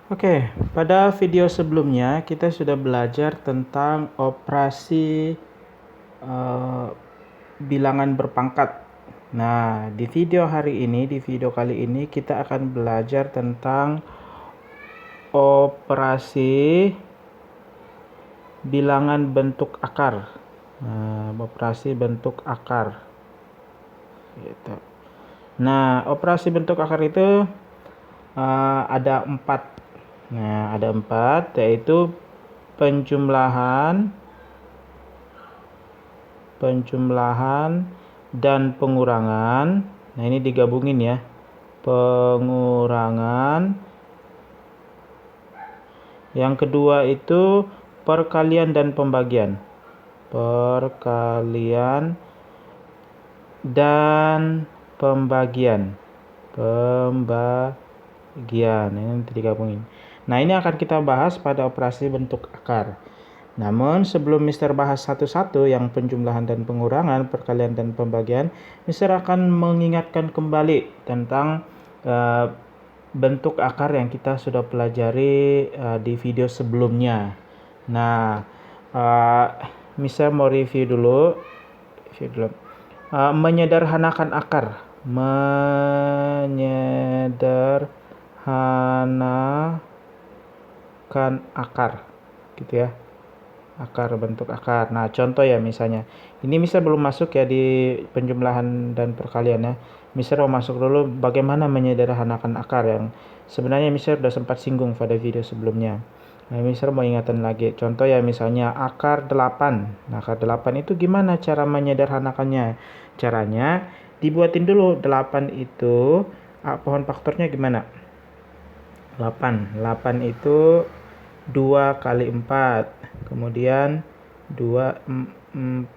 Oke, pada video sebelumnya kita sudah belajar tentang operasi eh, bilangan berpangkat. Nah, di video kali ini kita akan belajar tentang operasi bilangan bentuk akar. Nah, operasi bentuk akar. Gitu. Nah, operasi bentuk akar itu ada 4. Nah, ada 4, yaitu penjumlahan, dan pengurangan. Nah, ini digabungin ya. Pengurangan. Yang kedua itu perkalian dan pembagian. Perkalian dan pembagian. Ini digabungin. Nah, ini akan kita bahas pada operasi bentuk akar. Namun, sebelum Mister bahas satu-satu yang penjumlahan dan pengurangan, perkalian dan pembagian, Mister akan mengingatkan kembali tentang bentuk akar yang kita sudah pelajari di video sebelumnya. Nah, Mister mau review dulu. Menyederhanakan akar. Menyederhanakan akar, gitu ya. Akar, bentuk akar. Nah, contoh ya misalnya. Ini Mister belum masuk ya di penjumlahan dan perkalian ya. Mister mau masuk dulu bagaimana menyederhanakan akar yang sebenarnya Mister sudah sempat singgung pada video sebelumnya. Nah, Mister mau ingatan lagi. Contoh ya misalnya akar 8. Nah, akar 8 itu gimana cara menyederhanakannya? Caranya dibuatin dulu 8 itu pohon faktornya gimana? 8 itu 2 kali 4, kemudian 2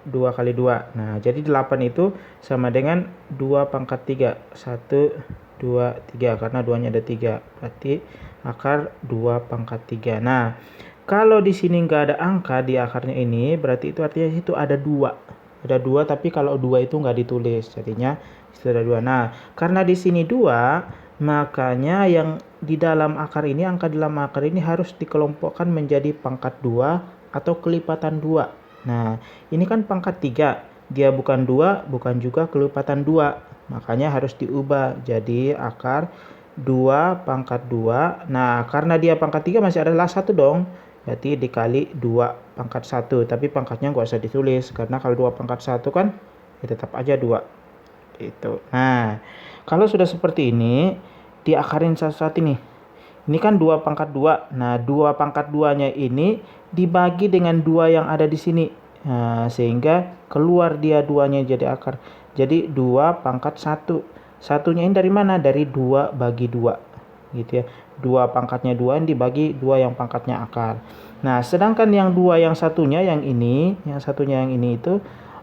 kali 2. Nah, jadi 8 itu sama dengan 2 pangkat 3. 1, 2, 3. Karena 2-nya ada 3. Berarti akar 2 pangkat 3. Nah, kalau di sini nggak ada angka di akarnya ini, berarti itu artinya itu ada 2. Ada 2, tapi kalau 2 itu nggak ditulis. Jadinya itu ada 2. Nah, karena di sini 2, makanya yang di dalam akar ini, angka dalam akar ini harus dikelompokkan menjadi pangkat 2 atau kelipatan 2. Nah, ini kan pangkat 3. Dia bukan 2, bukan juga kelipatan 2. Makanya harus diubah jadi akar 2 pangkat 2. Nah, karena dia pangkat 3 masih adalah 1 dong. Berarti dikali 2 pangkat 1. Tapi pangkatnya nggak usah ditulis. Karena kalau 2 pangkat 1 kan ya tetap aja 2. Itu. Nah, kalau sudah seperti ini, diakarin satu-satu ini. Ini kan 2 pangkat 2. Nah, 2 pangkat 2-nya ini dibagi dengan 2 yang ada di sini. Nah, sehingga keluar dia 2-nya jadi akar. Jadi 2 pangkat 1. Satunya ini dari mana? Dari 2 bagi 2. Gitu ya. 2 pangkatnya 2 ini dibagi 2 yang pangkatnya akar. Nah, sedangkan yang 2 yang satunya yang ini itu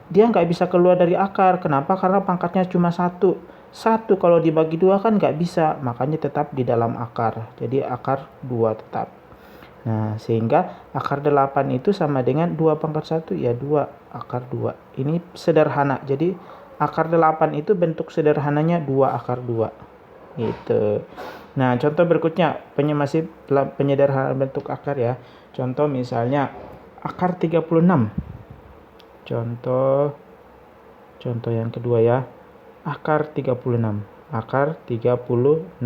dia nggak bisa keluar dari akar. Kenapa? Karena pangkatnya cuma 1. 1 kalau dibagi 2 kan nggak bisa. Makanya tetap di dalam akar. Jadi akar 2 tetap. Nah, sehingga akar 8 itu sama dengan 2 pangkat 1 ya 2 akar 2. Ini sederhana. Jadi akar 8 itu bentuk sederhananya 2 akar 2. Gitu. Nah, contoh berikutnya masih penyederhanaan bentuk akar ya. Contoh misalnya akar 36. Contoh yang kedua ya. Akar 36. Akar 36.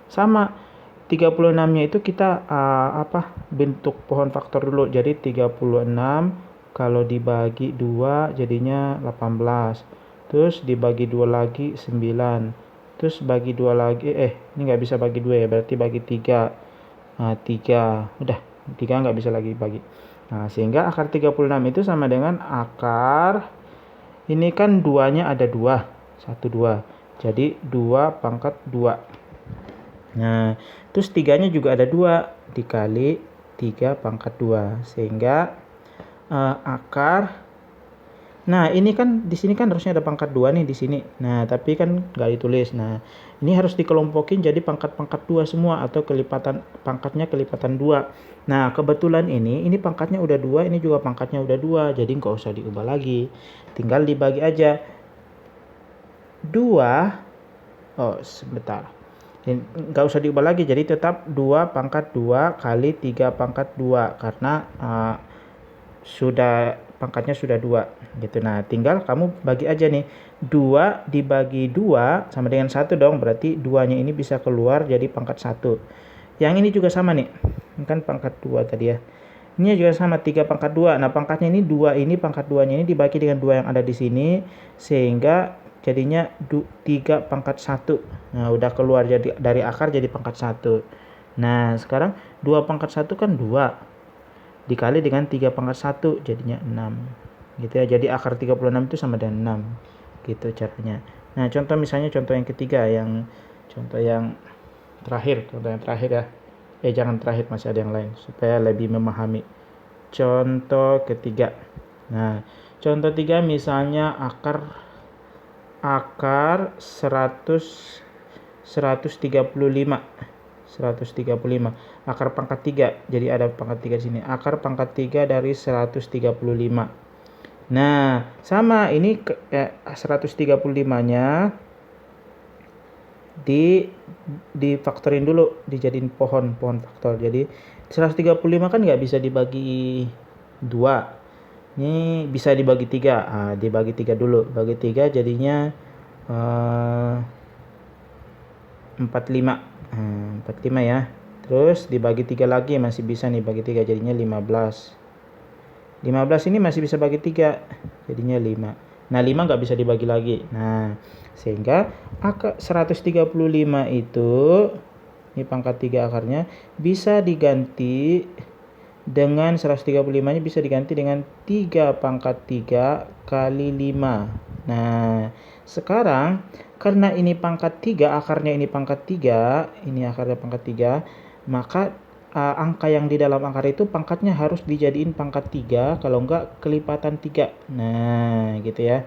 Sama 36-nya itu kita bentuk pohon faktor dulu. Jadi 36 kalau dibagi 2 jadinya 18. Terus dibagi 2 lagi 9. Terus bagi 2 lagi ini nggak bisa bagi 2 ya, berarti bagi 3. Nah, 3. Udah, 3 nggak bisa lagi bagi. Nah, sehingga akar 36 itu sama dengan akar, ini kan 2-nya ada 2. 1, 2. Jadi 2 pangkat 2. Nah, terus 3-nya juga ada 2 dikali 3 pangkat 2. Sehingga akar, nah ini kan di sini kan harusnya ada pangkat 2 nih di sini. Nah, tapi kan nggak ditulis. Nah, ini harus dikelompokin jadi pangkat-pangkat 2 semua atau pangkatnya kelipatan 2. Nah, kebetulan ini pangkatnya udah 2, ini juga pangkatnya udah 2. Jadi nggak usah diubah lagi. Tinggal dibagi aja. 2. Oh, sebentar. nggak usah diubah lagi, jadi tetap 2 pangkat 2 kali 3 pangkat 2 karena sudah pangkatnya sudah 2 gitu. Nah, tinggal kamu bagi aja nih. 2 dibagi 2 sama dengan 1 dong. Berarti 2-nya ini bisa keluar jadi pangkat 1. Yang ini juga sama nih. Ini kan pangkat 2 tadi ya. Ini juga sama 3 pangkat 2. Nah, pangkatnya ini 2 ini pangkat 2-nya ini dibagi dengan 2 yang ada di sini sehingga jadinya 3 pangkat 1. Nah, udah keluar jadi dari akar jadi pangkat 1. Nah, sekarang 2 pangkat 1 kan 2 dikali dengan 3 pangkat 1 jadinya 6 gitu ya. Jadi akar 36 itu sama dengan 6 gitu caranya. Nah, contoh misalnya contoh yang ketiga, contoh yang terakhir ya. Jangan terakhir, masih ada yang lain supaya lebih memahami. Contoh ketiga. Nah, contoh 3 misalnya akar 135 akar pangkat 3. Jadi ada pangkat 3 di sini. Akar pangkat 3 dari 135. Nah, sama ini 135-nya difaktorin dulu, dijadiin pohon faktor. Jadi 135 kan nggak bisa dibagi 2. Ini bisa dibagi 3. Dibagi 3 dulu. Bagi 3 jadinya 45. 45 ya. Terus dibagi 3 lagi masih bisa nih bagi 3 jadinya 15. 15 ini masih bisa bagi 3 jadinya 5. Nah, 5 nggak bisa dibagi lagi. Nah, sehingga akar 135 itu ini pangkat 3 akarnya bisa diganti dengan 135-nya bisa diganti dengan 3 pangkat 3 kali 5. Nah, sekarang karena ini pangkat 3, akarnya ini pangkat 3, ini akarnya pangkat 3, maka angka yang di dalam akar itu pangkatnya harus dijadiin pangkat 3, kalau enggak kelipatan 3. Nah, gitu ya.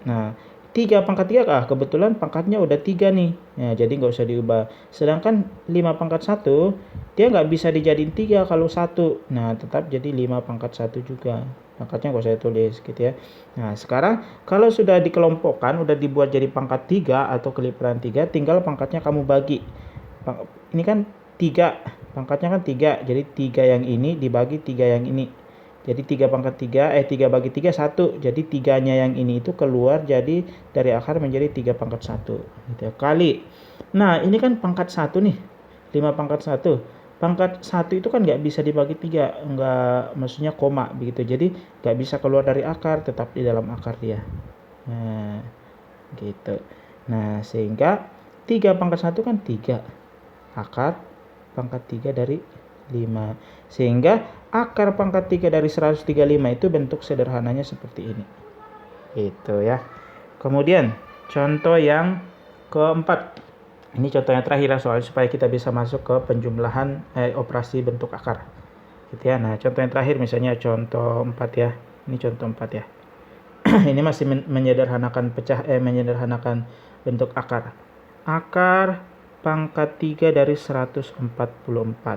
Nah, 3 pangkat 3 kebetulan pangkatnya udah 3 nih. Nah, jadi nggak usah diubah. Sedangkan 5 pangkat 1, dia nggak bisa dijadiin 3 kalau 1. Nah, tetap jadi 5 pangkat 1 juga. Pangkatnya nggak usah tulis gitu ya. Nah, sekarang kalau sudah dikelompokkan, udah dibuat jadi pangkat 3 atau kelipatan 3, tinggal pangkatnya kamu bagi. Ini kan 3, pangkatnya kan 3, jadi 3 yang ini dibagi 3 yang ini. Jadi 3 pangkat 3, 3 bagi 3, 1. Jadi 3-nya yang ini itu keluar jadi dari akar menjadi 3 pangkat 1. Gitu ya. Kali. Nah, ini kan pangkat 1 nih. 5 pangkat 1. Pangkat 1 itu kan nggak bisa dibagi 3. Maksudnya koma begitu. Jadi nggak bisa keluar dari akar, tetap di dalam akar dia. Nah, gitu. Nah, sehingga 3 pangkat 1 kan 3. Akar pangkat 3 dari 5. Sehingga akar pangkat 3 dari 135 itu bentuk sederhananya seperti ini. Itu ya. Kemudian contoh yang keempat. Ini contoh yang terakhir ya, soalnya supaya kita bisa masuk ke penjumlahan operasi bentuk akar. Gitu ya. Nah, contoh yang terakhir misalnya contoh 4 ya. Ini contoh 4 ya. Ini masih menyederhanakan menyederhanakan bentuk akar. Akar pangkat 3 dari 144.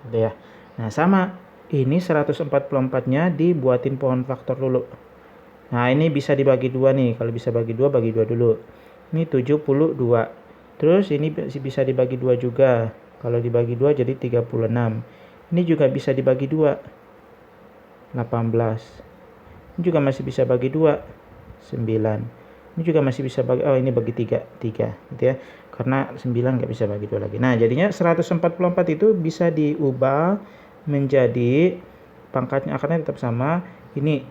Gitu ya. Nah, sama. Ini 144-nya dibuatin pohon faktor dulu. Nah, ini bisa dibagi 2 nih. Kalau bisa bagi 2, bagi 2 dulu. Ini 72. Terus ini bisa dibagi 2 juga. Kalau dibagi 2 jadi 36. Ini juga bisa dibagi 2. 18. Ini juga masih bisa bagi 2. 9. Ini juga masih bisa bagi, ini bagi 3 gitu ya. Karena 9 nggak bisa bagi 2 lagi. Nah, jadinya 144 itu bisa diubah menjadi pangkatnya akarnya tetap sama. Ini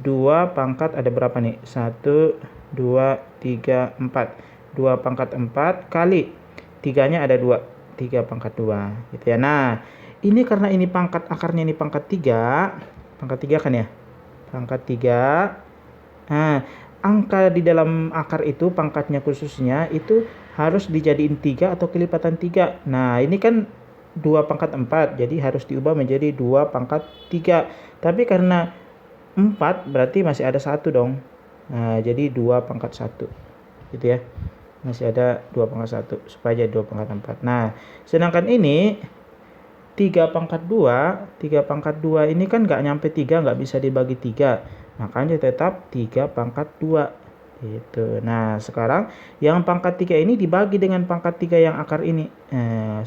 2 pangkat ada berapa nih? 1, 2, 3, 4. 2 pangkat 4 kali 3-nya ada 2. 3 pangkat 2 gitu ya. Nah, ini karena ini pangkat akarnya ini pangkat 3. Pangkat 3 kan ya? Pangkat 3. Nah, angka di dalam akar itu pangkatnya khususnya itu harus dijadiin 3 atau kelipatan 3. Nah, ini kan 2 pangkat 4, jadi harus diubah menjadi 2 pangkat 3. Tapi karena 4 berarti masih ada 1 dong. Nah, jadi 2 pangkat 1. Gitu ya. Masih ada 2 pangkat 1 supaya jadi 2 pangkat 4. Nah, sedangkan ini 3 pangkat 2 ini kan nggak nyampe 3, nggak bisa dibagi 3. Makanya tetap 3 pangkat 2. Gitu. Nah, sekarang yang pangkat 3 ini dibagi dengan pangkat 3 yang akar ini.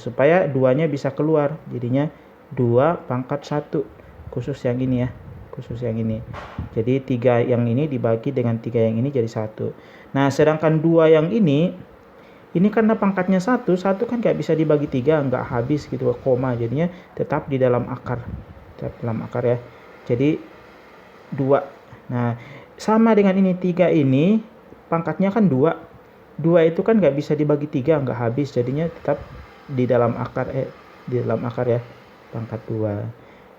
Supaya duanya bisa keluar. Jadinya 2 pangkat 1. Khusus yang ini ya. Khusus yang ini. Jadi 3 yang ini dibagi dengan 3 yang ini jadi 1. Nah, sedangkan 2 yang ini karena pangkatnya 1 kan nggak bisa dibagi 3, nggak habis gitu, koma. Jadinya tetap di dalam akar. Tetap dalam akar ya. Jadi 2. Nah, sama dengan ini 3 ini pangkatnya kan 2. 2 itu kan nggak bisa dibagi 3, nggak habis. Jadinya tetap di dalam akar di dalam akar ya. Pangkat 2.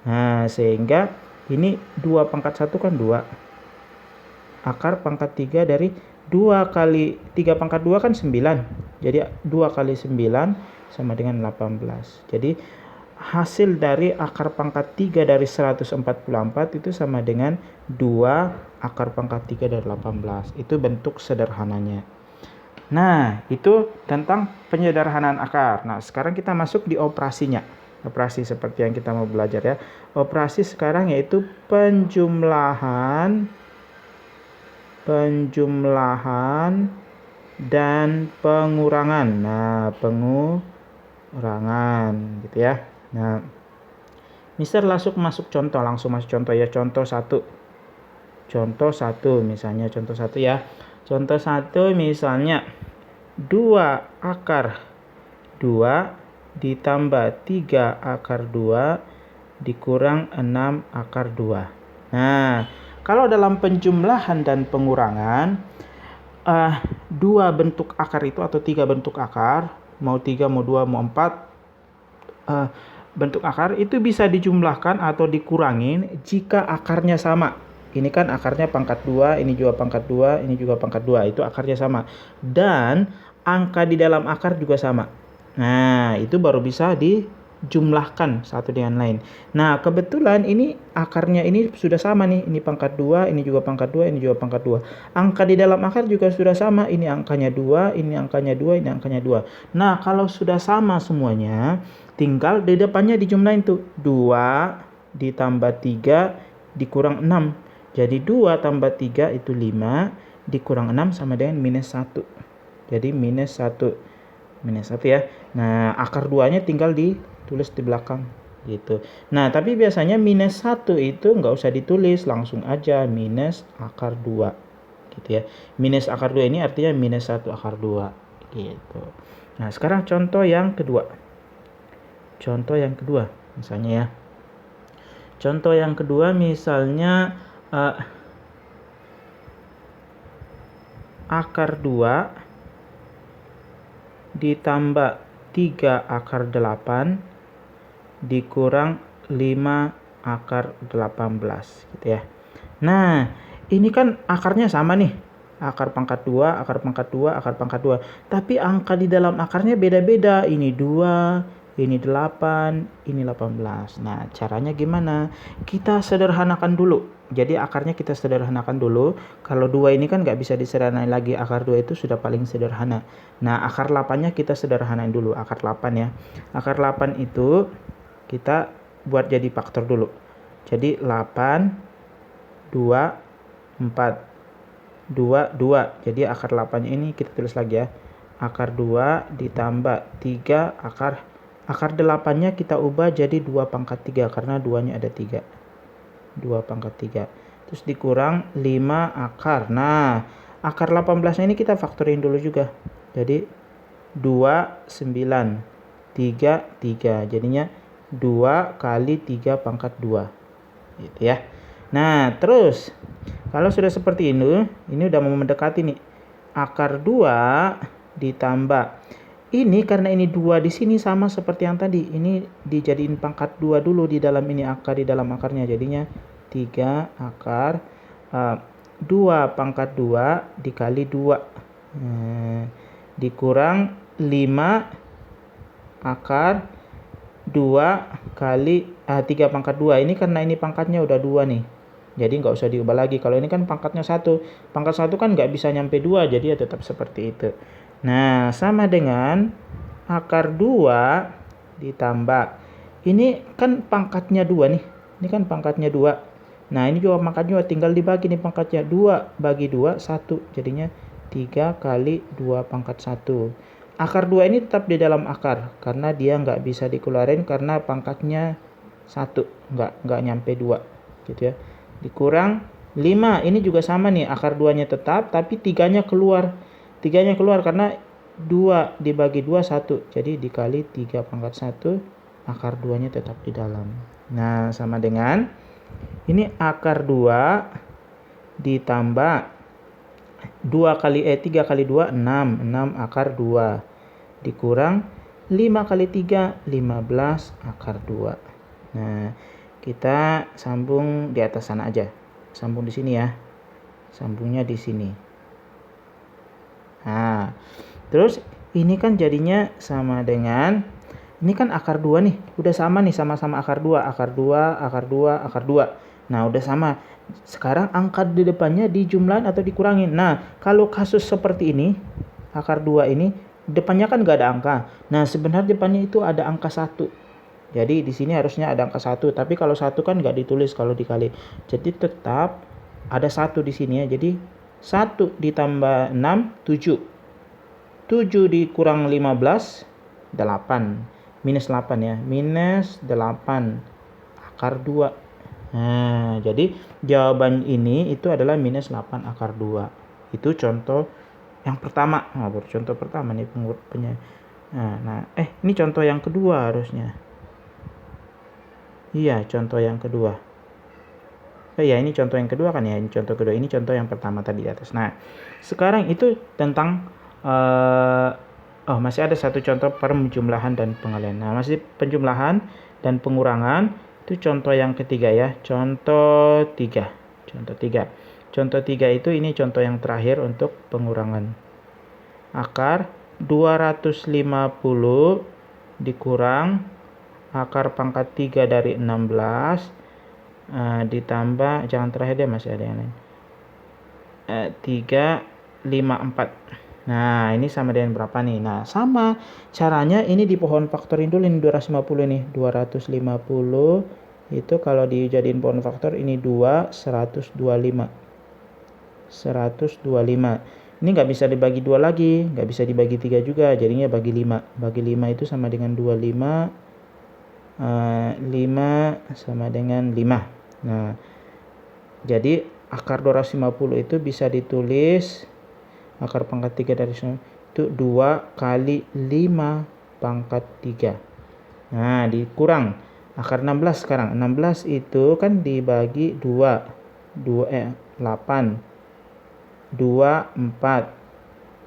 Nah, sehingga ini 2 pangkat 1 kan 2. Akar pangkat 3 dari 2 kali 3 pangkat 2 kan 9. Jadi 2 kali 9 sama dengan 18. Jadi hasil dari akar pangkat 3 dari 144 itu sama dengan 2 akar pangkat 3 dari 18. Itu bentuk sederhananya. Nah, itu tentang penyederhanaan akar. Nah, sekarang kita masuk di operasinya. Operasi seperti yang kita mau belajar ya. Operasi sekarang yaitu penjumlahan dan pengurangan. Nah, pengurangan gitu ya. Nah, Mister langsung masuk contoh ya. Contoh 1 misalnya, contoh 1 ya. Contoh 1 misalnya 2 akar 2 ditambah 3 akar 2 dikurang 6 akar 2. Nah, kalau dalam penjumlahan dan pengurangan, 2 bentuk akar itu atau 3 bentuk akar, mau 3, mau 2, mau 4, bentuk akar itu bisa dijumlahkan atau dikurangin jika akarnya sama. Ini kan akarnya pangkat 2, ini juga pangkat 2, ini juga pangkat 2. Itu akarnya sama. Dan angka di dalam akar juga sama. Nah, itu baru bisa dijumlahkan satu dengan lain. Nah, kebetulan ini akarnya ini sudah sama nih. Ini pangkat 2, ini juga pangkat 2, ini juga pangkat 2. Angka di dalam akar juga sudah sama. Ini angkanya 2, ini angkanya 2, ini angkanya 2. Nah, kalau sudah sama semuanya, tinggal di depannya dijumlahin tuh. 2 ditambah 3 dikurang 6. Jadi 2 tambah 3 itu 5, dikurang 6 sama dengan minus 1. Jadi minus 1. Minus 1 ya. Nah, akar 2-nya tinggal ditulis di belakang gitu. Nah, tapi biasanya minus 1 itu nggak usah ditulis, langsung aja minus akar 2 gitu ya. Minus akar 2 ini artinya minus 1 akar 2 gitu. Nah, sekarang contoh yang kedua. Misalnya ya. Contoh yang kedua misalnya akar 2 ditambah 3 akar 8 dikurang 5 akar 18 gitu ya. Nah, ini kan akarnya sama nih. Akar pangkat 2, akar pangkat 2, akar pangkat 2. Tapi angka di dalam akarnya beda-beda. Ini 2, ini 8, ini 18. Nah, caranya gimana? Kita sederhanakan dulu. Jadi akarnya kita sederhanakan dulu. Kalau 2 ini kan nggak bisa disederhanain lagi. Akar 2 itu sudah paling sederhana. Nah, akar 8-nya kita sederhanain dulu. Akar 8 ya. Akar 8 itu kita buat jadi faktor dulu. Jadi 8, 2, 4. 2, 2. Jadi akar 8-nya ini kita tulis lagi ya. Akar 2 ditambah 3 akar 8-nya kita ubah jadi 2 pangkat 3 karena 2-nya ada 3. 2 pangkat 3. Terus dikurang 5 akar. Nah, akar 18-nya ini kita faktorin dulu juga. Jadi 2, 9, 3, 3. Jadinya 2 kali 3 pangkat 2. Gitu ya. Nah, terus kalau sudah seperti ini udah mau mendekati nih. Akar 2 ditambah ini karena ini 2 di sini sama seperti yang tadi. Ini dijadiin pangkat 2 dulu di dalam ini akar, di dalam akarnya. Jadinya 3 akar 2 pangkat 2 dikali 2. Dikurang 5 akar 2 kali 3 pangkat 2. Ini karena ini pangkatnya udah 2 nih. Jadi nggak usah diubah lagi. Kalau ini kan pangkatnya 1. Pangkat 1 kan nggak bisa nyampe 2. Jadi ya tetap seperti itu. Nah, sama dengan akar 2 ditambah. Ini kan pangkatnya 2 nih. Ini kan pangkatnya 2. Nah ini juga pangkat 2, tinggal dibagi nih pangkatnya. 2 bagi 2, 1. Jadinya 3 kali 2 pangkat 1. Akar 2 ini tetap di dalam akar, karena dia nggak bisa dikeluarin karena pangkatnya 1, nggak nyampe 2. Gitu ya. Dikurang 5, ini juga sama nih, akar 2-nya tetap, tapi 3-nya keluar. 3-nya keluar karena 2 dibagi 2, 1. Jadi dikali 3 pangkat 1, akar 2-nya tetap di dalam. Nah, sama dengan ini akar 2 ditambah 3 kali 2, 6. 6 akar 2. Dikurang 5 kali 3, 15 akar 2. Nah, kita sambung di atas sana aja. Sambung di sini ya. Sambungnya di sini. Nah, terus ini kan jadinya sama dengan, ini kan akar 2 nih, udah sama nih, sama-sama akar 2, akar 2, akar 2, akar 2. Nah, udah sama. Sekarang angka di depannya dijumlahin atau dikurangin. Nah, kalau kasus seperti ini, akar 2 ini, depannya kan nggak ada angka. Nah, sebenarnya depannya itu ada angka 1. Jadi di sini harusnya ada angka 1, tapi kalau 1 kan nggak ditulis kalau dikali. Jadi tetap ada 1 di sini ya. Jadi 1 ditambah 6, 7. 7 dikurang 15, 8. Minus 8 ya. Minus 8 akar 2. Nah, jadi jawaban ini itu adalah minus 8 akar 2. Itu contoh yang pertama. Nah, baru contoh pertama nih ini contoh yang kedua harusnya. Iya, contoh yang kedua. Ini contoh yang kedua kan ya. Ini contoh kedua. Ini contoh yang pertama tadi di atas. Nah, sekarang itu tentang masih ada satu contoh penjumlahan dan pengalihan. Nah, masih penjumlahan dan pengurangan. Itu contoh yang ketiga ya. Contoh 3. Contoh 3 itu ini contoh yang terakhir untuk pengurangan. Akar 250 dikurang akar pangkat 3 dari 16 ditambah, jangan terakhir deh, masih ada yang lain. 354. Nah, ini sama dengan berapa nih? Nah, sama caranya ini di pohon faktorin dulu ini 250 nih. 250 itu kalau dijadiin pohon faktor ini 2, 125. 125. Ini nggak bisa dibagi 2 lagi, nggak bisa dibagi 3 juga, jadinya bagi 5. Bagi 5 itu sama dengan 25. 5 sama dengan 5. Nah, jadi akar 250 itu bisa ditulis akar pangkat 3 dari itu 2 kali 5 pangkat 3. Nah, dikurang akar 16 sekarang. 16 itu kan dibagi 2. 8. 2, 4.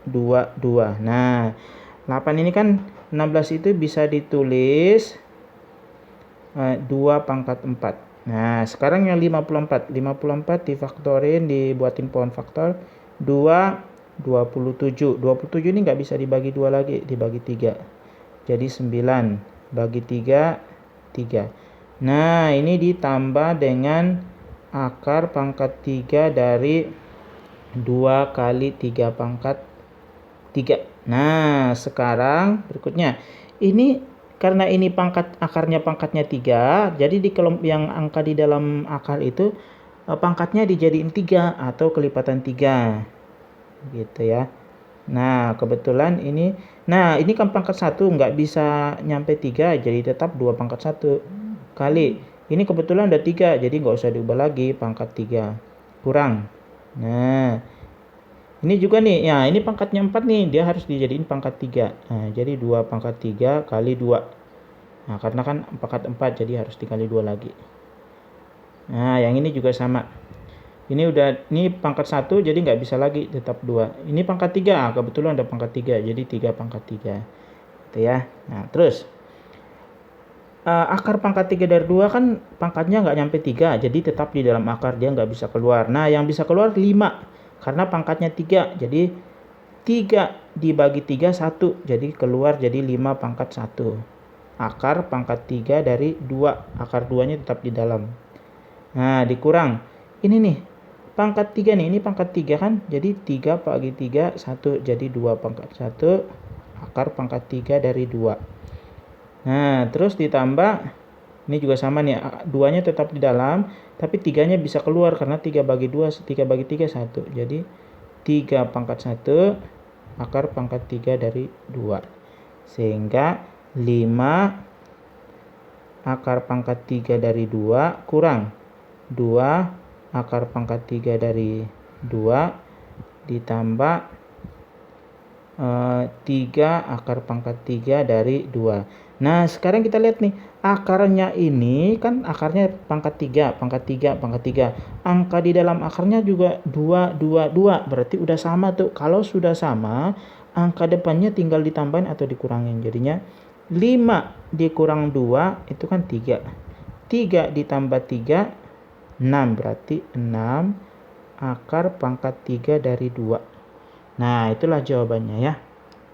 2, 2. Nah, 8 ini kan 16 itu bisa ditulis 2 pangkat 4. Nah, sekarang yang 54. 54 difaktorin, dibuatin pohon faktor. 2, 27. 27 ini nggak bisa dibagi 2 lagi, dibagi 3. Jadi 9. Bagi 3, 3. Nah, ini ditambah dengan akar pangkat 3 dari 2 kali 3 pangkat 3. Nah, sekarang berikutnya. Ini karena ini akarnya pangkatnya 3, jadi di yang angka di dalam akar itu pangkatnya dijadiin 3 atau kelipatan 3. Gitu ya. Nah, kebetulan ini kan pangkat 1 nggak bisa nyampe 3, jadi tetap 2 pangkat 1 kali. Ini kebetulan udah 3, jadi nggak usah diubah lagi, pangkat 3. Kurang. Nah, ini juga nih, ya ini pangkatnya 4 nih, dia harus dijadiin pangkat 3. Nah, jadi 2 pangkat 3 kali 2. Nah, karena kan pangkat 4, jadi harus dikali 2 lagi. Nah, yang ini juga sama. Ini pangkat 1, jadi nggak bisa lagi, tetap 2. Ini pangkat 3, kebetulan ada pangkat 3, jadi 3 pangkat 3. Gitu ya. Nah, terus. Akar pangkat 3 dari 2 kan pangkatnya nggak nyampe 3, jadi tetap di dalam akar, dia nggak bisa keluar. Nah, yang bisa keluar 5, karena pangkatnya 3, jadi 3 dibagi 3, 1, jadi keluar jadi 5 pangkat 1. Akar pangkat 3 dari 2, akar 2-nya tetap di dalam. Nah, dikurang. Ini nih, pangkat 3 nih, ini pangkat 3 kan, jadi 3 bagi 3, 1, jadi 2 pangkat 1, akar pangkat 3 dari 2. Nah, terus ditambah Ini juga sama nih, 2-nya tetap di dalam, tapi 3-nya bisa keluar karena 3 bagi 2, 3 bagi 3, 1. Jadi 3 pangkat 1 akar pangkat 3 dari 2. Sehingga 5 akar pangkat 3 dari 2 kurang 2 akar pangkat 3 dari 2 ditambah 3 akar pangkat 3 dari 2. Nah, sekarang kita lihat nih, akarnya ini kan akarnya pangkat 3, pangkat 3, pangkat 3. Angka di dalam akarnya juga 2, 2, 2. Berarti udah sama tuh. Kalau sudah sama, angka depannya tinggal ditambahin atau dikurangin. Jadinya 5 dikurang 2 itu kan 3. 3 ditambah 3, 6. Berarti 6 akar pangkat 3 dari 2. Nah, itulah jawabannya ya.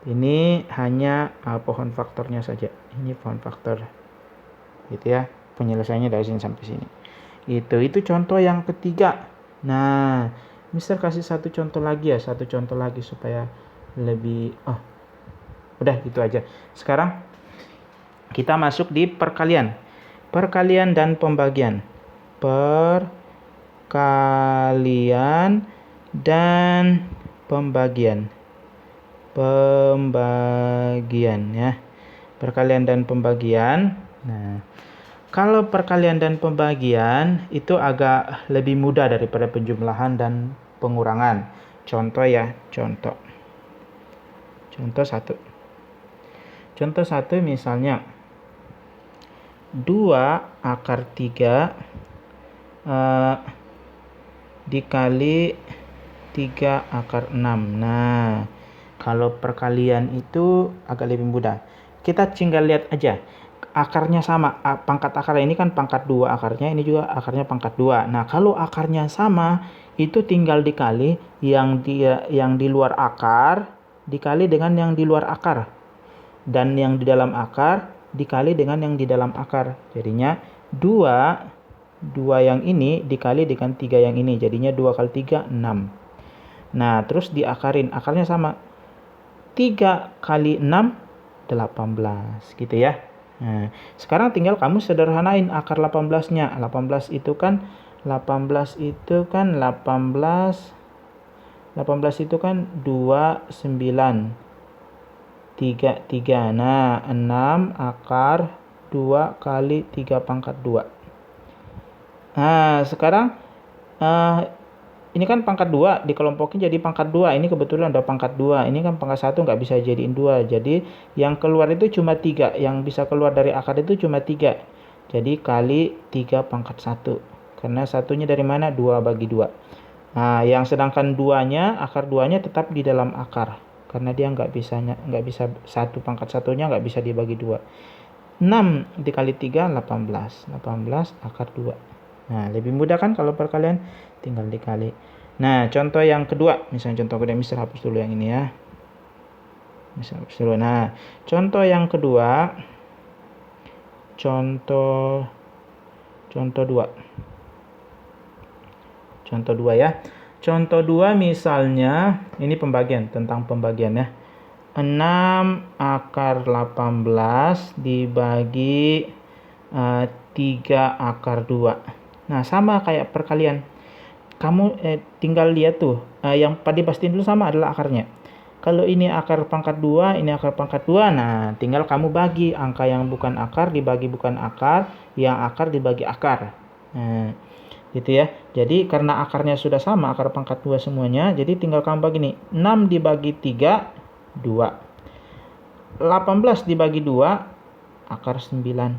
Ini hanya pohon faktornya saja. Ini pohon faktor. Gitu ya. Penyelesaiannya dari sini sampai sini. Itu contoh yang ketiga. Nah, Mister kasih satu contoh lagi ya, satu contoh lagi supaya lebih udah gitu aja. Sekarang kita masuk di perkalian. Perkalian dan pembagian. Perkalian dan pembagian ya, perkalian dan pembagian. Nah, kalau perkalian dan pembagian itu agak lebih mudah daripada penjumlahan dan pengurangan. Contoh ya, contoh 1. Contoh 1 misalnya 2 akar 3 dikali 3 akar 6. Nah, kalau perkalian itu agak lebih mudah. Kita tinggal lihat aja. Akarnya sama. Pangkat akarnya ini kan pangkat 2 akarnya. Ini juga akarnya pangkat 2. Nah, kalau akarnya sama, itu tinggal dikali yang di luar akar dikali dengan yang di luar akar. Dan yang di dalam akar dikali dengan yang di dalam akar. Jadinya 2 yang ini dikali dengan 3 yang ini. Jadinya 2 kali 3, 6. Nah, terus diakarin. Akarnya sama. 3 kali 6, 18. Gitu ya. Nah, sekarang tinggal kamu sederhanain akar 18-nya. 18 itu kan 18 itu kan 29 3. Nah, 6 akar 2 kali 3 pangkat 2. Nah, sekarang ini kan pangkat 2 dikelompokin jadi pangkat 2. Ini kebetulan udah pangkat 2. Ini kan pangkat 1 nggak bisa jadiin 2. Jadi yang keluar itu cuma 3. Yang bisa keluar dari akar itu cuma 3. Jadi kali 3 pangkat 1. Karena satunya dari mana? 2 bagi 2. Nah, yang sedangkan 2-nya, akar 2-nya tetap di dalam akar. Karena dia nggak bisa 1 pangkat 1-nya nggak bisa dibagi 2. 6 dikali 3, 18. 18 akar 2. Nah, lebih mudah kan kalau perkalian? Tinggal dikali. Nah, contoh yang kedua. Misalnya contoh kedua, Mister hapus dulu yang ini ya. Mister hapus dulu. Nah, contoh yang kedua. Contoh 2. Contoh 2 ya. Contoh 2 misalnya, ini pembagian, tentang pembagian ya. 6 akar 18 dibagi 3 akar 2. Nah, sama kayak perkalian. Kamu tinggal lihat tuh. Yang dipastiin dulu sama adalah akarnya. Kalau ini akar pangkat 2, ini akar pangkat 2. Nah, tinggal kamu bagi. Angka yang bukan akar dibagi bukan akar, yang akar dibagi akar. Nah, gitu ya. Jadi karena akarnya sudah sama, akar pangkat 2 semuanya, jadi tinggal kamu bagi nih. 6 dibagi 3, 2. 18 dibagi 2, akar 9.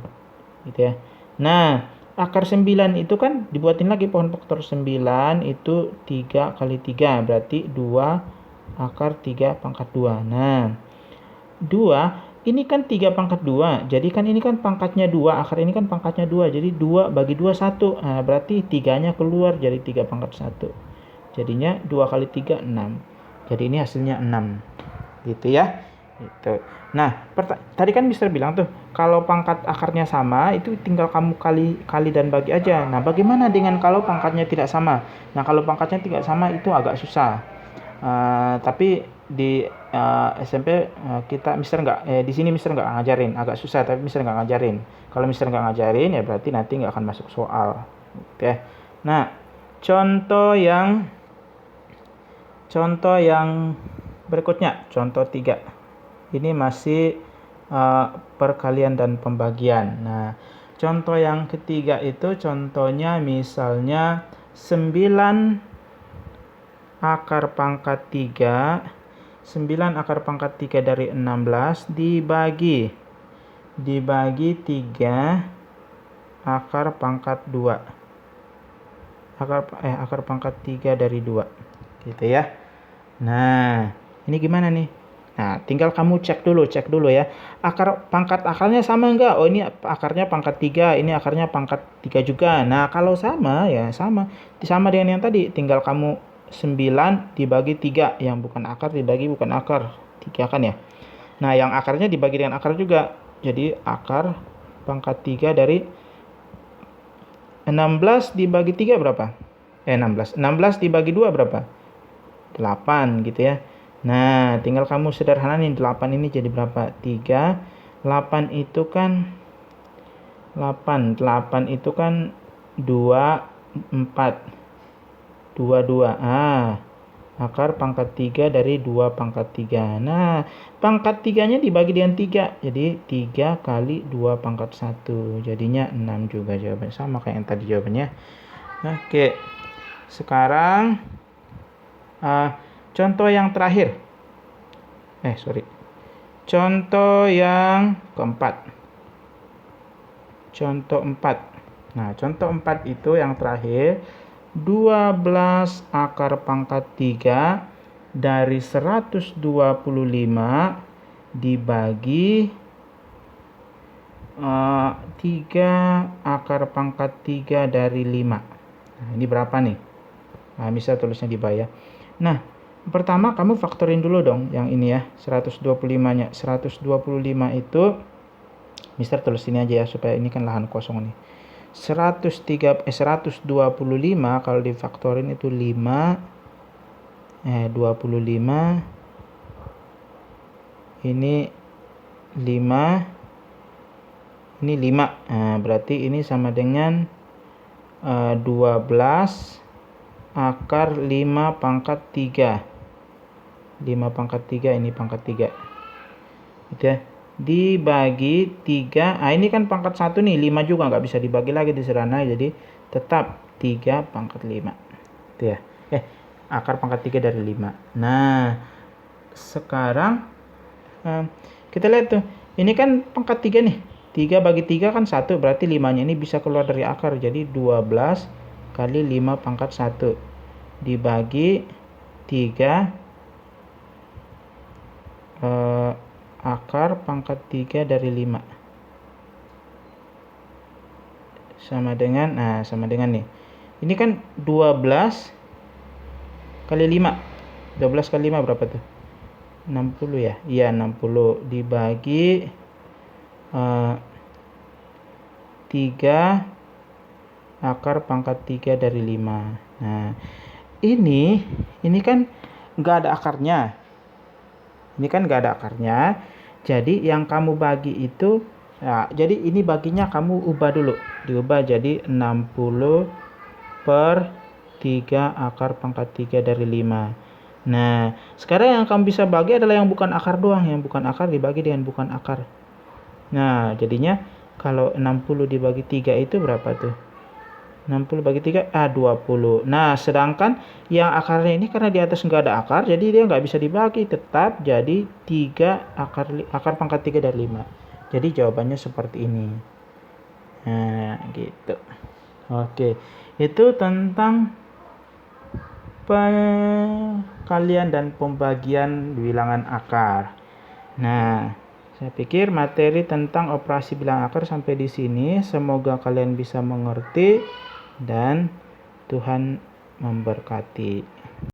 Gitu ya. Nah, akar 9 itu kan dibuatin lagi pohon faktor 9 itu 3 kali 3. Berarti 2 akar 3 pangkat 2. Nah, 2 ini kan 3 pangkat 2. Jadi kan ini kan pangkatnya 2. Akar ini kan pangkatnya 2. Jadi 2 bagi 2, 1. Nah, berarti 3-nya keluar jadi 3 pangkat 1. Jadinya 2 kali 3, 6. Jadi ini hasilnya 6. Gitu ya. Gitu. Nah, tadi kan Mister bilang tuh, kalau pangkat akarnya sama, itu tinggal kamu kali dan bagi aja. Nah, bagaimana dengan kalau pangkatnya tidak sama? Nah, kalau pangkatnya tidak sama itu agak susah. Tapi SMP kita Mister di sini Mister nggak ngajarin, agak susah tapi Mister nggak ngajarin. Kalau Mister nggak ngajarin ya berarti nanti nggak akan masuk soal. Oke. Nah, contoh yang berikutnya, contoh 3. Ini masih perkalian dan pembagian. Nah, contoh yang ketiga itu contohnya misalnya 9 akar pangkat 3. 9 akar pangkat 3 dari 16 dibagi 3 akar pangkat 2. Akar pangkat 3 dari 2. Gitu ya. Nah, ini gimana nih? Nah, tinggal kamu cek dulu ya. Akarnya sama enggak? Oh, ini akarnya pangkat 3, ini akarnya pangkat 3 juga. Nah, kalau sama ya sama. Sama dengan yang tadi, tinggal kamu 9 dibagi 3, yang bukan akar dibagi bukan akar. 3 kan ya. Nah, yang akarnya dibagi dengan akar juga. Jadi, akar pangkat 3 dari 16 dibagi 3 berapa? 16 dibagi 2 berapa? 8 gitu ya. Nah, tinggal kamu sederhanain 8 ini jadi berapa? 3. 8 itu kan 2, 4. 2. Akar pangkat 3 dari 2 pangkat 3. Nah, pangkat 3-nya dibagi dengan 3. Jadi 3 kali 2 pangkat 1. Jadinya 6 juga jawabannya. Sama kayak yang tadi jawabannya. Oke. Sekarang contoh yang terakhir. Contoh yang keempat. Contoh 4. Nah, contoh 4 itu yang terakhir. 12 akar pangkat 3 dari 125 dibagi 3 akar pangkat 3 dari 5. Nah, ini berapa nih? Nah, bisa tulisnya di bawah ya. Nah, pertama kamu faktorin dulu dong yang ini ya, 125-nya. 125 itu Mister tulis ini aja ya supaya ini kan lahan kosong nih. 125 kalau difaktorin itu 25 ini 5 ini 5. Nah, berarti ini sama dengan 12 akar 5 pangkat 3. 5 pangkat 3 ini pangkat 3. Gitu ya. Dibagi 3. Nah, ini kan pangkat 1 nih, 5 juga nggak bisa dibagi lagi di sana, jadi tetap 3 pangkat 5. Gitu ya. Akar pangkat 3 dari 5. Nah, sekarang kita lihat tuh. Ini kan pangkat 3 nih. 3 bagi 3 kan 1, berarti 5-nya ini bisa keluar dari akar. Jadi 12 kali 5 pangkat 1 dibagi 3 akar pangkat 3 dari 5 sama dengan nih, ini kan 12 kali 5. 12 kali 5 berapa tuh? 60 ya? Iya, 60 dibagi 3 akar pangkat 3 dari 5. Nah, ini kan nggak ada akarnya. Jadi yang kamu bagi itu, jadi ini baginya kamu ubah dulu. Diubah jadi 60 per 3 akar pangkat 3 dari 5. Nah, sekarang yang kamu bisa bagi adalah yang bukan akar doang. Yang bukan akar dibagi dengan bukan akar. Nah, jadinya kalau 60 dibagi 3 itu berapa tuh? 60 bagi 3, 20. Nah, sedangkan yang akarnya ini karena di atas nggak ada akar, jadi dia nggak bisa dibagi. Tetap jadi 3 akar pangkat 3 dari 5. Jadi jawabannya seperti ini. Nah, gitu. Oke, itu tentang perkalian dan pembagian bilangan akar. Nah, saya pikir materi tentang operasi bilangan akar sampai di sini. Semoga kalian bisa mengerti dan Tuhan memberkati.